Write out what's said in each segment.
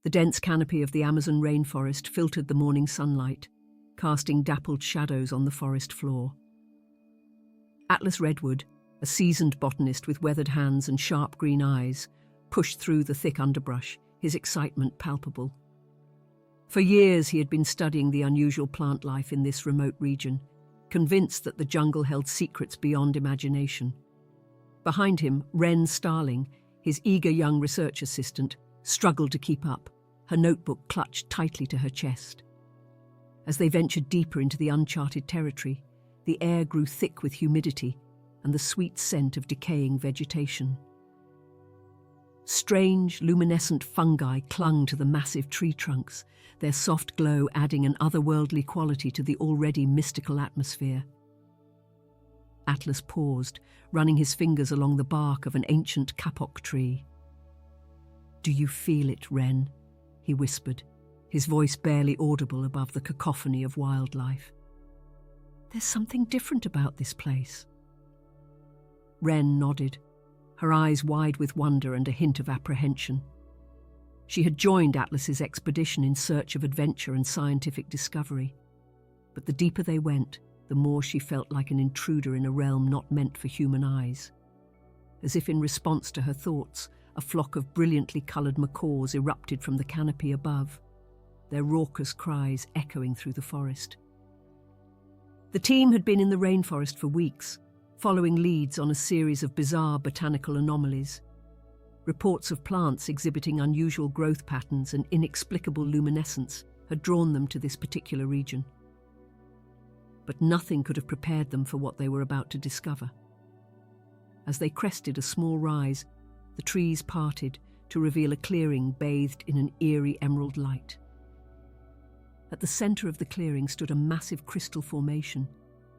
The dense canopy of the Amazon rainforest filtered the morning sunlight, casting dappled shadows on the forest floor. Atlas Redwood, a seasoned botanist with weathered hands and sharp green eyes, pushed through the thick underbrush, his excitement palpable. For years he had been studying the unusual plant life in this remote region, convinced that the jungle held secrets beyond imagination. Behind him, Wren Starling, his eager young research assistant, struggled to keep up, her notebook clutched tightly to her chest. As they ventured deeper into the uncharted territory, the air grew thick with humidity and the sweet scent of decaying vegetation. Strange, luminescent fungi clung to the massive tree trunks, their soft glow adding an otherworldly quality to the already mystical atmosphere. Atlas paused, running his fingers along the bark of an ancient kapok tree. "Do you feel it, Wren?" he whispered, his voice barely audible above the cacophony of wildlife. "There's something different about this place." Wren nodded, her eyes wide with wonder and a hint of apprehension. She had joined Atlas's expedition in search of adventure and scientific discovery, but the deeper they went, the more she felt like an intruder in a realm not meant for human eyes. As if in response to her thoughts, a flock of brilliantly coloured macaws erupted from the canopy above, their raucous cries echoing through the forest. The team had been in the rainforest for weeks, following leads on a series of bizarre botanical anomalies. Reports of plants exhibiting unusual growth patterns and inexplicable luminescence had drawn them to this particular region. But nothing could have prepared them for what they were about to discover. As they crested a small rise, the trees parted to reveal a clearing bathed in an eerie emerald light. At the centre of the clearing stood a massive crystal formation,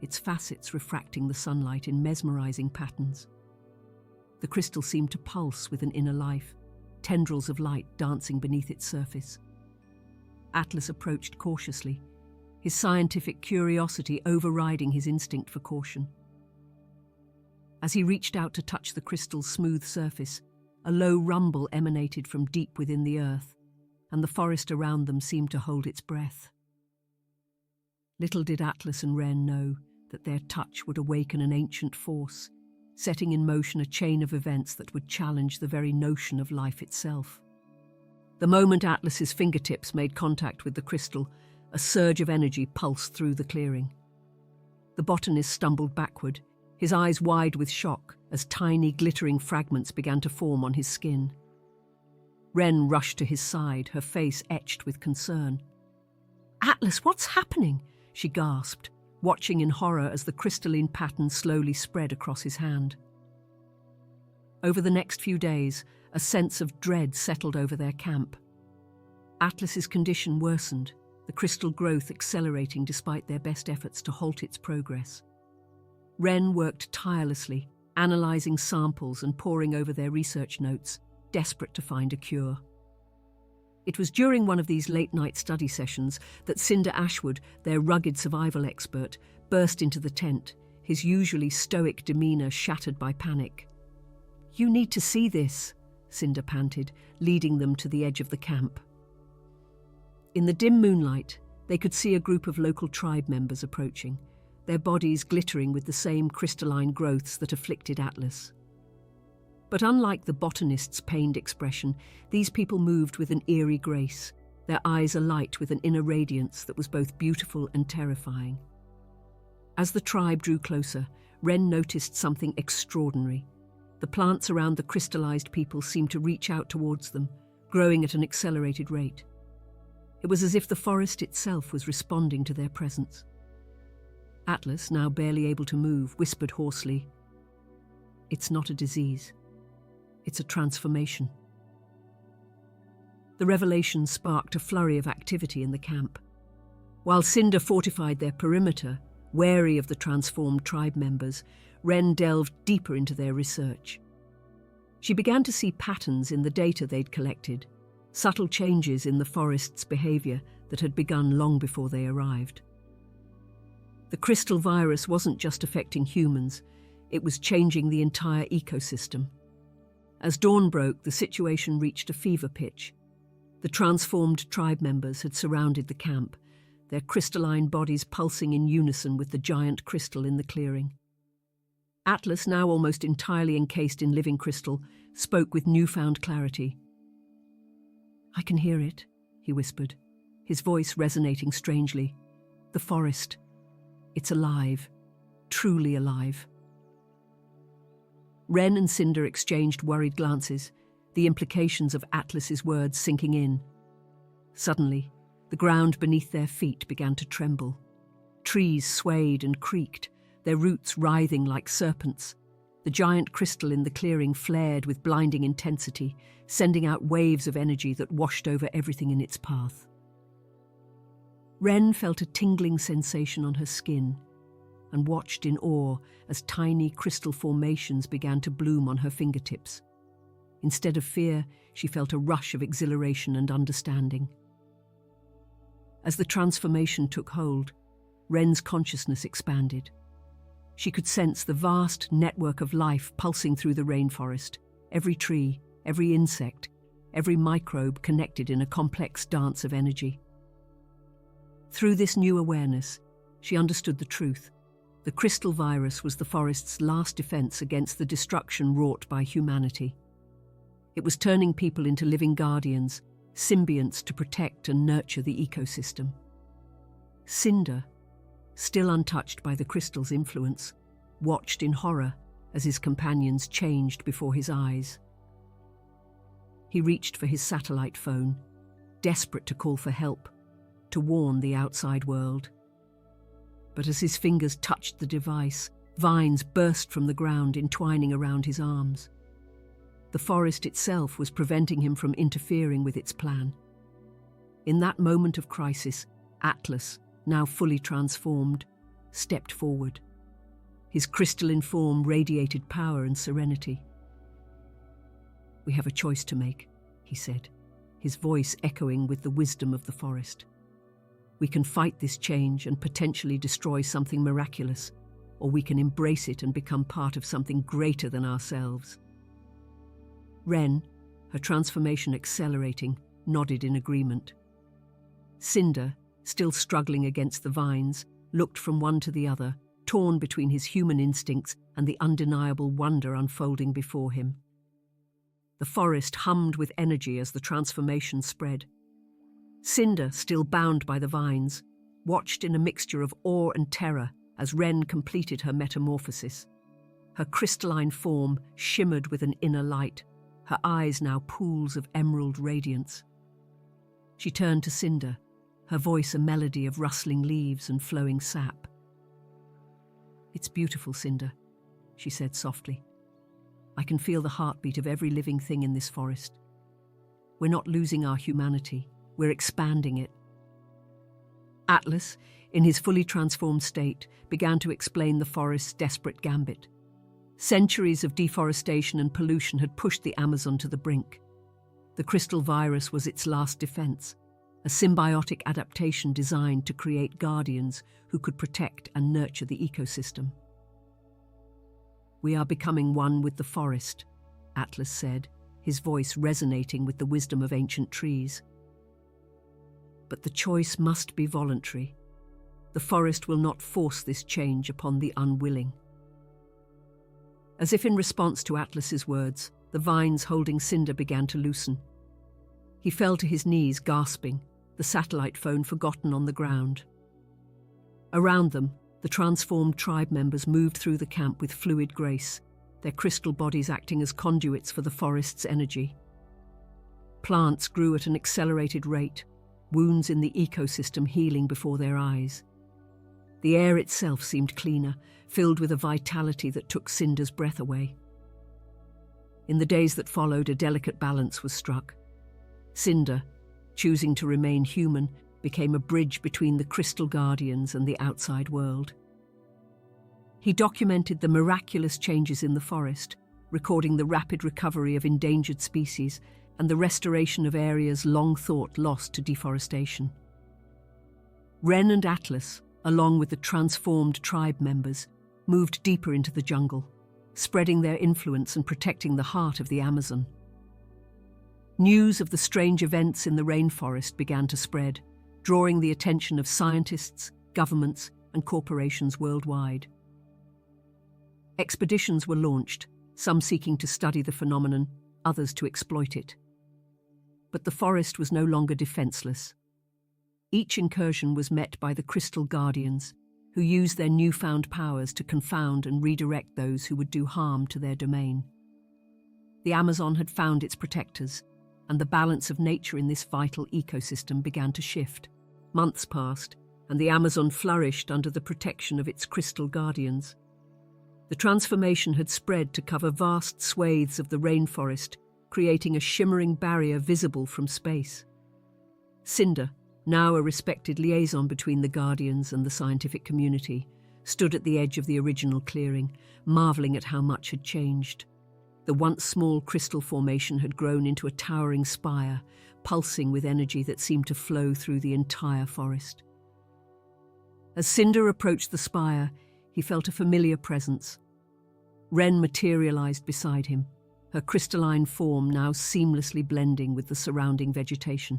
its facets refracting the sunlight in mesmerizing patterns. The crystal seemed to pulse with an inner life, tendrils of light dancing beneath its surface. Atlas approached cautiously, his scientific curiosity overriding his instinct for caution. As he reached out to touch the crystal's smooth surface, a low rumble emanated from deep within the earth, and the forest around them seemed to hold its breath. Little did Atlas and Wren know that their touch would awaken an ancient force, setting in motion a chain of events that would challenge the very notion of life itself. The moment Atlas's fingertips made contact with the crystal, a surge of energy pulsed through the clearing. The botanist stumbled backward, his eyes wide with shock as tiny glittering fragments began to form on his skin. Wren rushed to his side, her face etched with concern. "Atlas, what's happening?" she gasped, watching in horror as the crystalline pattern slowly spread across his hand. Over the next few days, a sense of dread settled over their camp. Atlas's condition worsened, the crystal growth accelerating despite their best efforts to halt its progress. Wren worked tirelessly, analysing samples and poring over their research notes, desperate to find a cure. It was during one of these late-night study sessions that Cinder Ashwood, their rugged survival expert, burst into the tent, his usually stoic demeanour shattered by panic. "You need to see this," Cinder panted, leading them to the edge of the camp. In the dim moonlight, they could see a group of local tribe members approaching, their bodies glittering with the same crystalline growths that afflicted Atlas. But unlike the botanist's pained expression, these people moved with an eerie grace, their eyes alight with an inner radiance that was both beautiful and terrifying. As the tribe drew closer, Wren noticed something extraordinary. The plants around the crystallized people seemed to reach out towards them, growing at an accelerated rate. It was as if the forest itself was responding to their presence. Atlas, now barely able to move, whispered hoarsely, "It's not a disease. It's a transformation." The revelation sparked a flurry of activity in the camp. While Cinder fortified their perimeter, wary of the transformed tribe members, Wren delved deeper into their research. She began to see patterns in the data they'd collected, subtle changes in the forest's behaviour that had begun long before they arrived. The crystal virus wasn't just affecting humans, it was changing the entire ecosystem. As dawn broke, the situation reached a fever pitch. The transformed tribe members had surrounded the camp, their crystalline bodies pulsing in unison with the giant crystal in the clearing. Atlas, now almost entirely encased in living crystal, spoke with newfound clarity. "I can hear it," he whispered, his voice resonating strangely. "The forest. It's alive. Truly alive." Ren and Cinder exchanged worried glances, the implications of Atlas's words sinking in. Suddenly, the ground beneath their feet began to tremble. Trees swayed and creaked, their roots writhing like serpents. The giant crystal in the clearing flared with blinding intensity, sending out waves of energy that washed over everything in its path. Ren felt a tingling sensation on her skin and watched in awe as tiny crystal formations began to bloom on her fingertips. Instead of fear, she felt a rush of exhilaration and understanding. As the transformation took hold, Ren's consciousness expanded. She could sense the vast network of life pulsing through the rainforest, every tree, every insect, every microbe connected in a complex dance of energy. Through this new awareness, she understood the truth. The crystal virus was the forest's last defense against the destruction wrought by humanity. It was turning people into living guardians, symbionts to protect and nurture the ecosystem. Cinder, still untouched by the crystal's influence, watched in horror as his companions changed before his eyes. He reached for his satellite phone, desperate to call for help, to warn the outside world. But as his fingers touched the device, vines burst from the ground, entwining around his arms. The forest itself was preventing him from interfering with its plan. In that moment of crisis, Atlas, now fully transformed, stepped forward. His crystalline form radiated power and serenity. "We have a choice to make," he said, his voice echoing with the wisdom of the forest. "We can fight this change and potentially destroy something miraculous, or we can embrace it and become part of something greater than ourselves." Ren, her transformation accelerating, nodded in agreement. Cinder, still struggling against the vines, looked from one to the other, torn between his human instincts and the undeniable wonder unfolding before him. The forest hummed with energy as the transformation spread. Cinder, still bound by the vines, watched in a mixture of awe and terror as Ren completed her metamorphosis. Her crystalline form shimmered with an inner light, her eyes now pools of emerald radiance. She turned to Cinder, her voice a melody of rustling leaves and flowing sap. "It's beautiful, Cinder," she said softly. "I can feel the heartbeat of every living thing in this forest. We're not losing our humanity, we're expanding it." Atlas, in his fully transformed state, began to explain the forest's desperate gambit. Centuries of deforestation and pollution had pushed the Amazon to the brink. The crystal virus was its last defense, a symbiotic adaptation designed to create guardians who could protect and nurture the ecosystem. "We are becoming one with the forest," Atlas said, his voice resonating with the wisdom of ancient trees. "But the choice must be voluntary. The forest will not force this change upon the unwilling." As if in response to Atlas's words, the vines holding Cinder began to loosen. He fell to his knees, gasping, the satellite phone forgotten on the ground. Around them, the transformed tribe members moved through the camp with fluid grace, their crystal bodies acting as conduits for the forest's energy. Plants grew at an accelerated rate, wounds in the ecosystem healing before their eyes. The air itself seemed cleaner, filled with a vitality that took Cinder's breath away. In the days that followed, a delicate balance was struck. Cinder, choosing to remain human, became a bridge between the crystal guardians and the outside world. He documented the miraculous changes in the forest, recording the rapid recovery of endangered species and the restoration of areas long thought lost to deforestation. Ren and Atlas, along with the transformed tribe members, moved deeper into the jungle, spreading their influence and protecting the heart of the Amazon. News of the strange events in the rainforest began to spread, drawing the attention of scientists, governments, and corporations worldwide. Expeditions were launched, some seeking to study the phenomenon, others to exploit it. But the forest was no longer defenseless. Each incursion was met by the Crystal Guardians, who used their newfound powers to confound and redirect those who would do harm to their domain. The Amazon had found its protectors, and the balance of nature in this vital ecosystem began to shift. Months passed, and the Amazon flourished under the protection of its Crystal Guardians. The transformation had spread to cover vast swathes of the rainforest, creating a shimmering barrier visible from space. Cinder, now a respected liaison between the Guardians and the scientific community, stood at the edge of the original clearing, marveling at how much had changed. The once small crystal formation had grown into a towering spire, pulsing with energy that seemed to flow through the entire forest. As Cinder approached the spire, he felt a familiar presence. Wren materialized beside him, her crystalline form now seamlessly blending with the surrounding vegetation.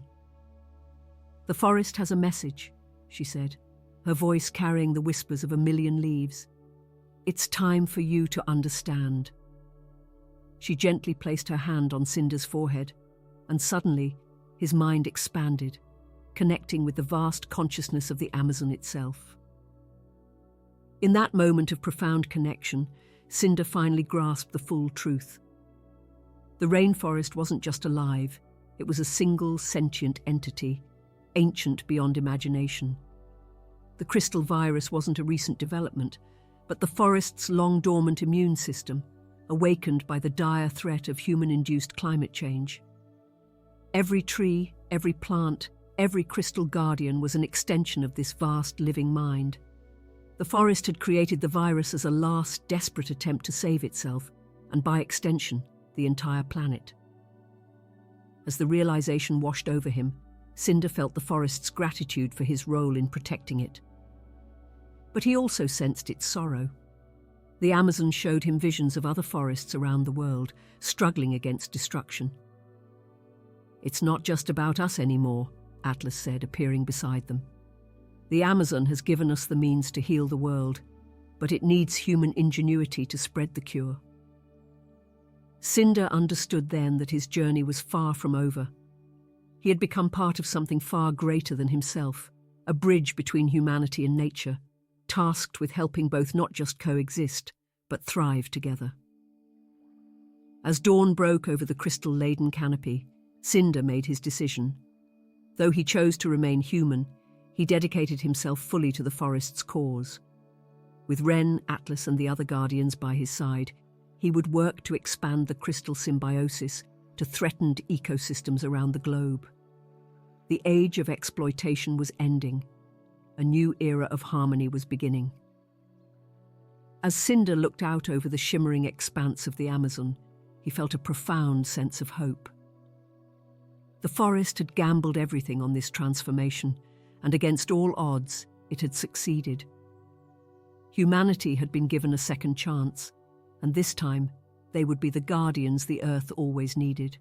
"The forest has a message," she said, her voice carrying the whispers of a million leaves. "It's time for you to understand." She gently placed her hand on Cinder's forehead, and suddenly his mind expanded, connecting with the vast consciousness of the Amazon itself. In that moment of profound connection, Cinder finally grasped the full truth. The rainforest wasn't just alive, it was a single sentient entity, ancient beyond imagination. The crystal virus wasn't a recent development, but the forest's long-dormant immune system, awakened by the dire threat of human-induced climate change. Every tree, every plant, every crystal guardian was an extension of this vast living mind. The forest had created the virus as a last, desperate attempt to save itself, and by extension, the entire planet. As the realization washed over him, Cinder felt the forest's gratitude for his role in protecting it. But he also sensed its sorrow. The Amazon showed him visions of other forests around the world, struggling against destruction. "It's not just about us anymore," Atlas said, appearing beside them. "The Amazon has given us the means to heal the world, but it needs human ingenuity to spread the cure." Cinder understood then that his journey was far from over. He had become part of something far greater than himself, a bridge between humanity and nature, tasked with helping both not just coexist, but thrive together. As dawn broke over the crystal-laden canopy, Cinder made his decision. Though he chose to remain human, he dedicated himself fully to the forest's cause. With Wren, Atlas, and the other Guardians by his side, he would work to expand the crystal symbiosis to threatened ecosystems around the globe. The age of exploitation was ending. A new era of harmony was beginning. As Cinder looked out over the shimmering expanse of the Amazon, he felt a profound sense of hope. The forest had gambled everything on this transformation, and against all odds, it had succeeded. Humanity had been given a second chance, and this time, they would be the guardians the Earth always needed.